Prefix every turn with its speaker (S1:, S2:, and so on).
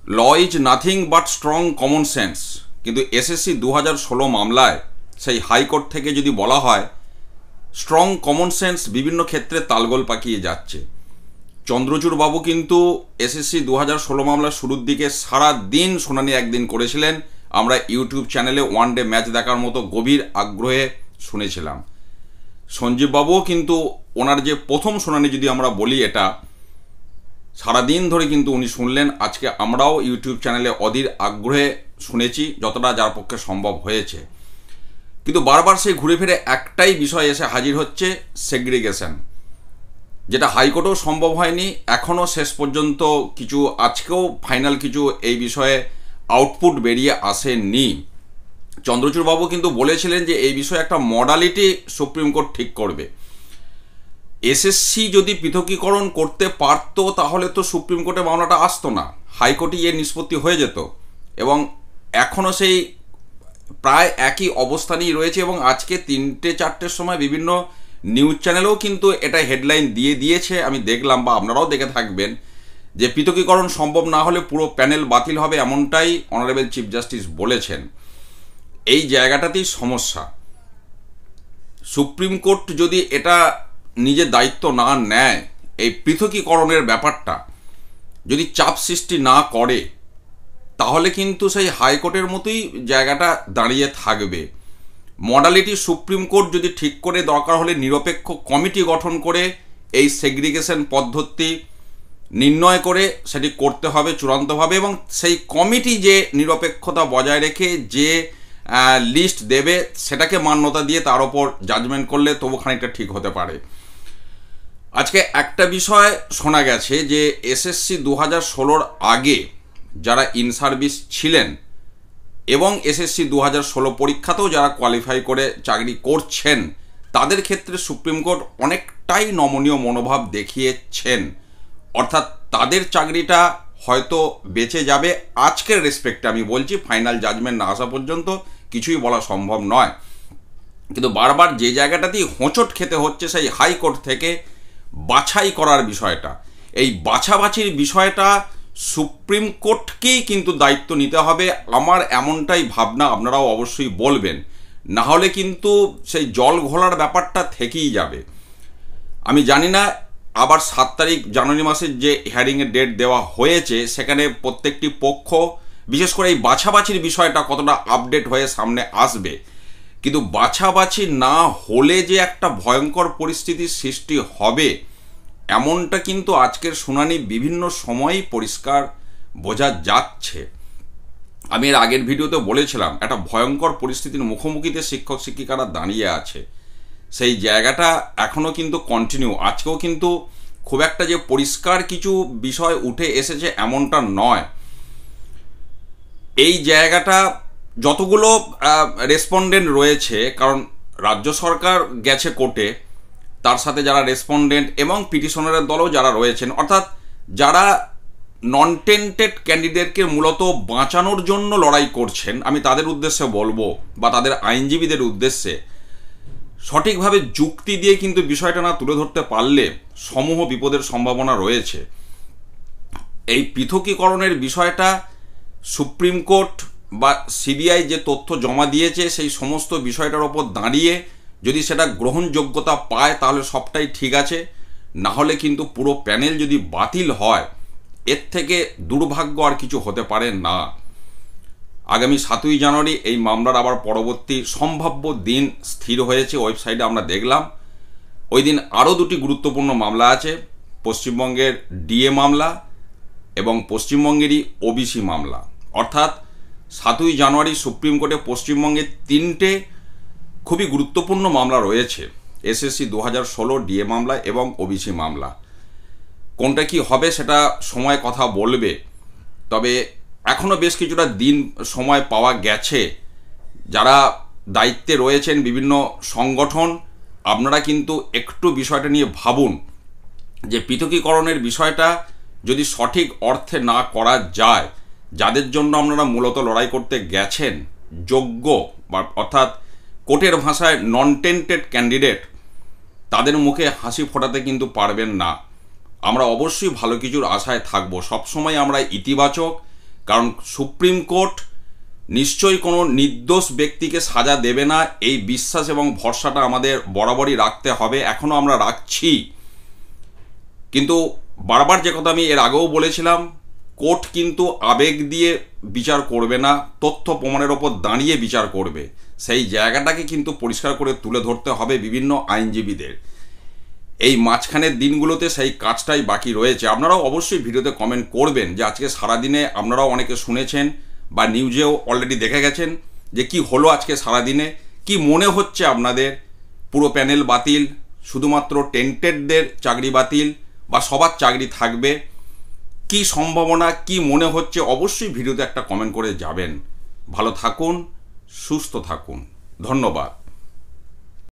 S1: Law is nothing but strong common sense, কিন্তু SSC 2016 মামলায় সেই হাইকোর্ট থেকে যদি বলা হয় স্ট্রং কমন সেন্স বিভিন্ন ক্ষেত্রে তালগোল পাকিয়ে যাচ্ছে। চন্দ্রচূড় বাবু কিন্তু এসএসসি 2016 মামলার শুরুর দিকে সারা দিন শুনানি একদিন করেছিলেন। আমরা ইউটিউব চ্যানেলে ওয়ান ডে ম্যাচ দেখার মতো গভীর আগ্রহে শুনেছিলাম। সঞ্জীব বাবুও কিন্তু ওনার যে প্রথম শুনানি যদি আমরা বলি, এটা সারাদিন ধরে কিন্তু উনি শুনলেন। আজকে আমরাও ইউটিউব চ্যানেলে অধীর আগ্রহে শুনেছি যতটা যার পক্ষে সম্ভব হয়েছে। কিন্তু বারবার সেই ঘুরে ফিরে একটাই বিষয় এসে হাজির হচ্ছে, সেগ্রিগেশন, যেটা হাইকোর্টেও সম্ভব হয়নি এখনও শেষ পর্যন্ত কিছু, আজকেও ফাইনাল কিছু এই বিষয়ে আউটপুট বেরিয়ে আসেনি। চন্দ্রচূড় বাবু কিন্তু বলেছিলেন যে এই বিষয়ে একটা মডালিটি সুপ্রিম কোর্ট ঠিক করবে। এসএসসি যদি পৃথকীকরণ করতে পারতো তাহলে তো সুপ্রিম কোর্টে মামলাটা আসতো না, হাইকোর্টে এর নিষ্পত্তি হয়ে যেত, এবং এখনও সেই প্রায় একই অবস্থানেই রয়েছে। এবং আজকে 3-4টের সময় বিভিন্ন নিউজ চ্যানেলেও কিন্তু এটা হেডলাইন দিয়ে দিয়েছে, আমি দেখলাম বা আপনারাও দেখে থাকবেন, যে পৃথকীকরণ সম্ভব না হলে পুরো প্যানেল বাতিল হবে, এমনটাই অনারেবল চিফ জাস্টিস বলেছেন। এই জায়গাটাতেই সমস্যা। সুপ্রিম কোর্ট যদি এটা নিজের দায়িত্ব না নেয়, এই পৃথকীকরণের ব্যাপারটা যদি চাপ সৃষ্টি না করে, তাহলে কিন্তু সেই হাইকোর্টের মতোই জায়গাটা দাঁড়িয়ে থাকবে। মডালিটি সুপ্রিম কোর্ট যদি ঠিক করে, দরকার হলে নিরপেক্ষ কমিটি গঠন করে এই সেগ্রিগেশন পদ্ধতি নির্ণয় করে সেটি করতে হবে চূড়ান্তভাবে, এবং সেই কমিটি যে নিরপেক্ষতা বজায় রেখে যে লিস্ট দেবে সেটাকে মান্যতা দিয়ে তার ওপর জাজমেন্ট করলে তবু খানিকটা ঠিক হতে পারে। আজকে একটা বিষয় শোনা গেছে যে এসএসসি 2016 আগে যারা ইন সার্ভিস ছিলেন এবং এসএসসি 2016 পরীক্ষাতেও যারা কোয়ালিফাই করে চাকরি করছেন, তাদের ক্ষেত্রে সুপ্রিম কোর্ট অনেকটাই নমনীয় মনোভাব দেখিয়েছেন। অর্থাৎ তাদের চাকরিটা হয়তো বেঁচে যাবে আজকের রেসপেক্টে, আমি বলছি, ফাইনাল জাজমেন্ট না আসা পর্যন্ত কিছুই বলা সম্ভব নয়। কিন্তু বারবার যে জায়গাটাতেই হোঁচট খেতে হচ্ছে সেই হাইকোর্ট থেকে বাছাই করার বিষয়টা, এই বাছাবাছির বিষয়টা সুপ্রিম কোর্টকেই কিন্তু দায়িত্ব নিতে হবে। আমার এমনটাই ভাবনা, আপনারাও অবশ্যই বলবেন, না হলে কিন্তু সেই জল ঘোলার ব্যাপারটা থেকেই যাবে। আমি জানি না আবার 7 তারিখ জানুয়ারি মাসের যে হিয়ারিংয়ের ডেট দেওয়া হয়েছে, সেখানে প্রত্যেকটি পক্ষ বিশেষ করে এই বাছাবাছির বিষয়টা কতটা আপডেট হয়ে সামনে আসবে। কিন্তু বাছাবাছি না হলে যে একটা ভয়ঙ্কর পরিস্থিতির সৃষ্টি হবে, এমনটা কিন্তু আজকের শুনানি বিভিন্ন সময়ই পরিষ্কার বোঝা যাচ্ছে। আমি এর আগের ভিডিওতে বলেছিলাম একটা ভয়ঙ্কর পরিস্থিতির মুখোমুখিতে শিক্ষক শিক্ষিকারা দাঁড়িয়ে আছে, সেই জায়গাটা এখনও কিন্তু কন্টিনিউ। আজকেও কিন্তু খুব একটা যে পরিষ্কার কিছু বিষয় উঠে এসেছে এমনটা নয়। এই জায়গাটা যতগুলো রেসপন্ডেন্ট রয়েছে, কারণ রাজ্য সরকার গেছে কোর্টে, তার সাথে যারা রেসপন্ডেন্ট এবং পিটিশনারের দলও যারা রয়েছেন, অর্থাৎ যারা নন টেন্টেড ক্যান্ডিডেটকে মূলত বাঁচানোর জন্য লড়াই করছেন, আমি তাদের উদ্দেশ্যে বলবো বা তাদের আইনজীবীদের উদ্দেশ্যে, সঠিকভাবে যুক্তি দিয়ে কিন্তু বিষয়টা না তুলে ধরতে পারলে সমূহ বিপদের সম্ভাবনা রয়েছে। এই পৃথকীকরণের বিষয়টা সুপ্রিম কোর্ট বা সিবিআই যে তথ্য জমা দিয়েছে সেই সমস্ত বিষয়টার ওপর দাঁড়িয়ে যদি সেটা গ্রহণযোগ্যতা পায় তাহলে সবটাই ঠিক আছে, না হলে কিন্তু পুরো প্যানেল যদি বাতিল হয়, এর থেকে দুর্ভাগ্য আর কিছু হতে পারে না। আগামী 7ই জানুয়ারি এই মামলার আবার পরবর্তী সম্ভাব্য দিন স্থির হয়েছে, ওয়েবসাইটে আমরা দেখলাম। ওই দিন আরও 2টি গুরুত্বপূর্ণ মামলা আছে, পশ্চিমবঙ্গের ডিএ মামলা এবং পশ্চিমবঙ্গেরই ওবিসি মামলা। অর্থাৎ 7ই জানুয়ারি সুপ্রিম কোর্টে পশ্চিমবঙ্গের 3টে খুবই গুরুত্বপূর্ণ মামলা রয়েছে, এসএসসি 2016 ডিএ মামলা এবং ওবিসি মামলা। কোনটা কি হবে সেটা সময় কথা বলবে, তবে এখনও বেশ কিছুটা দিন সময় পাওয়া গেছে। যারা দায়িত্বে রয়েছেন বিভিন্ন সংগঠন, আপনারা কিন্তু একটু বিষয়টা নিয়ে ভাবুন যে পৃথকীকরণের বিষয়টা যদি সঠিক অর্থে না করা যায়, যাদের জন্য আপনারা মূলত লড়াই করতে গেছেন, যোগ্য বা অর্থাৎ কোর্টের ভাষায় নন টেন্টেড ক্যান্ডিডেট, তাদের মুখে হাসি ফোটাতে কিন্তু পারবেন না। আমরা অবশ্যই ভালো কিছুর আশায় থাকবো, সবসময় আমরা ইতিবাচক, কারণ সুপ্রিম কোর্ট নিশ্চয়ই কোনো নির্দোষ ব্যক্তিকে সাজা দেবে না, এই বিশ্বাস এবং ভরসাটা আমাদের বরাবরই রাখতে হবে, এখনও আমরা রাখছি। কিন্তু বারবার যে কথা আমি এর আগেও বলেছিলাম, কোর্ট কিন্তু আবেগ দিয়ে বিচার করবে না, তথ্য প্রমাণের ওপর দাঁড়িয়ে বিচার করবে। সেই জায়গাটাকে কিন্তু পরিষ্কার করে তুলে ধরতে হবে বিভিন্ন আইনজীবীদের। এই মাঝখানের দিনগুলোতে সেই কাজটাই বাকি রয়েছে। আপনারাও অবশ্যই ভিডিওতে কমেন্ট করবেন যে আজকে সারাদিনে আপনারাও অনেকে শুনেছেন বা নিউজেও অলরেডি দেখে গেছেন যে কি হলো আজকে সারাদিনে, কি মনে হচ্ছে আপনাদের? পুরো প্যানেল বাতিল, শুধুমাত্র টেন্টেডদের চাকরি বাতিল, বা সবার চাকরি থাকবে? কি সম্ভাবনা, কি মনে হচ্ছে? অবশ্যই ভিডিওতে একটা কমেন্ট করে যাবেন। ভালো থাকুন, সুস্থ থাকুন, ধন্যবাদ।